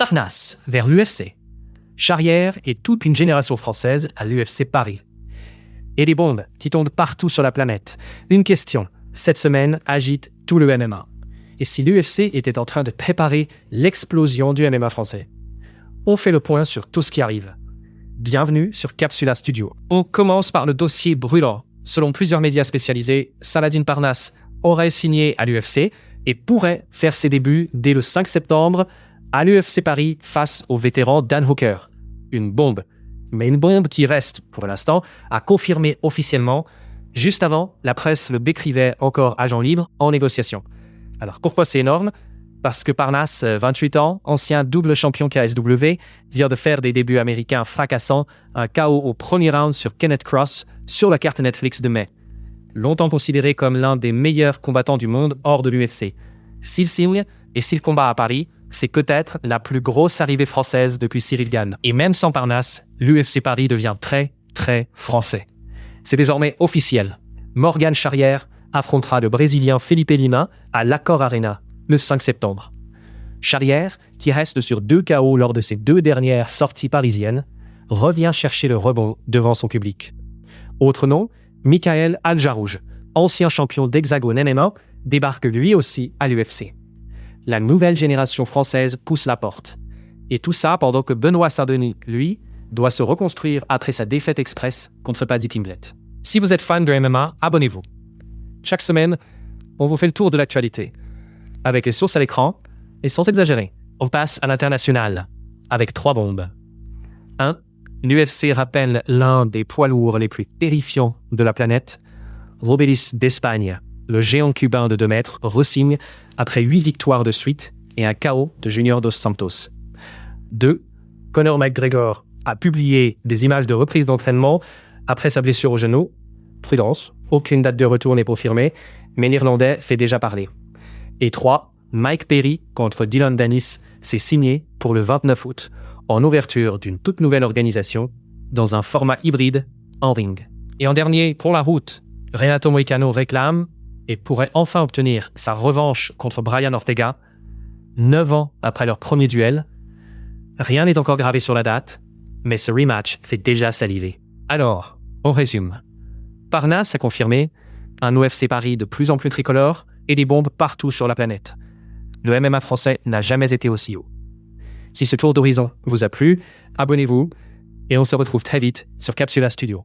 Parnasse vers l'UFC. Charrière et toute une génération française à l'UFC Paris. Et des bombes qui tombent partout sur la planète. Une question, cette semaine, agite tout le MMA. Et si l'UFC était en train de préparer l'explosion du MMA français? On fait le point sur tout ce qui arrive. Bienvenue sur Capsula Studio. On commence par le dossier brûlant. Selon plusieurs médias spécialisés, Saladin Parnasse aurait signé à l'UFC et pourrait faire ses débuts dès le 5 septembre à l'UFC Paris face au vétéran Dan Hooker. Une bombe. Mais une bombe qui reste, pour l'instant, à confirmer officiellement. Juste avant, la presse le décrivait encore agent libre en négociation. Alors pourquoi c'est énorme? Parce que Parnasse, 28 ans, ancien double champion KSW, vient de faire des débuts américains fracassants, un KO au premier round sur Kenneth Cross sur la carte Netflix de mai. Longtemps considéré comme l'un des meilleurs combattants du monde hors de l'UFC. S'il signe et s'il combat à Paris, c'est peut-être la plus grosse arrivée française depuis Cyril Gane. Et même sans Parnasse, l'UFC Paris devient très, très français. C'est désormais officiel. Morgan Charrière affrontera le Brésilien Felipe Lima à l'Accor Arena le 5 septembre. Charrière, qui reste sur 2 KO lors de ses 2 dernières sorties parisiennes, revient chercher le rebond devant son public. Autre nom, Michael Aljarouj, ancien champion d'Hexagone MMA, débarque lui aussi à l'UFC. La nouvelle génération française pousse la porte. Et tout ça pendant que Benoît Saint-Denis, lui, doit se reconstruire après sa défaite express contre Paddy Pimblett. Si vous êtes fan de MMA, abonnez-vous. Chaque semaine, on vous fait le tour de l'actualité, avec les sources à l'écran, et sans exagérer. On passe à l'international, avec 3 bombes. 1. L'UFC rappelle l'un des poids lourds les plus terrifiants de la planète. Robelis d'Espagne, le géant cubain de 2 mètres, re-signe après 8 victoires de suite et un KO de Junior Dos Santos. 2. Conor McGregor a publié des images de reprise d'entraînement après sa blessure au genou. Prudence, aucune date de retour n'est confirmée, mais l'Irlandais fait déjà parler. Et 3. Mike Perry contre Dillon Danis s'est signé pour le 29 août, en ouverture d'une toute nouvelle organisation, dans un format hybride en ring. Et en dernier, pour la route, Renato Moicano réclame et pourrait enfin obtenir sa revanche contre Brian Ortega, 9 ans après leur premier duel. Rien n'est encore gravé sur la date, mais ce rematch fait déjà saliver. Alors, on résume. Parnasse a confirmé, un UFC Paris de plus en plus tricolore et des bombes partout sur la planète. Le MMA français n'a jamais été aussi haut. Si ce tour d'horizon vous a plu, abonnez-vous et on se retrouve très vite sur Capsula Studio.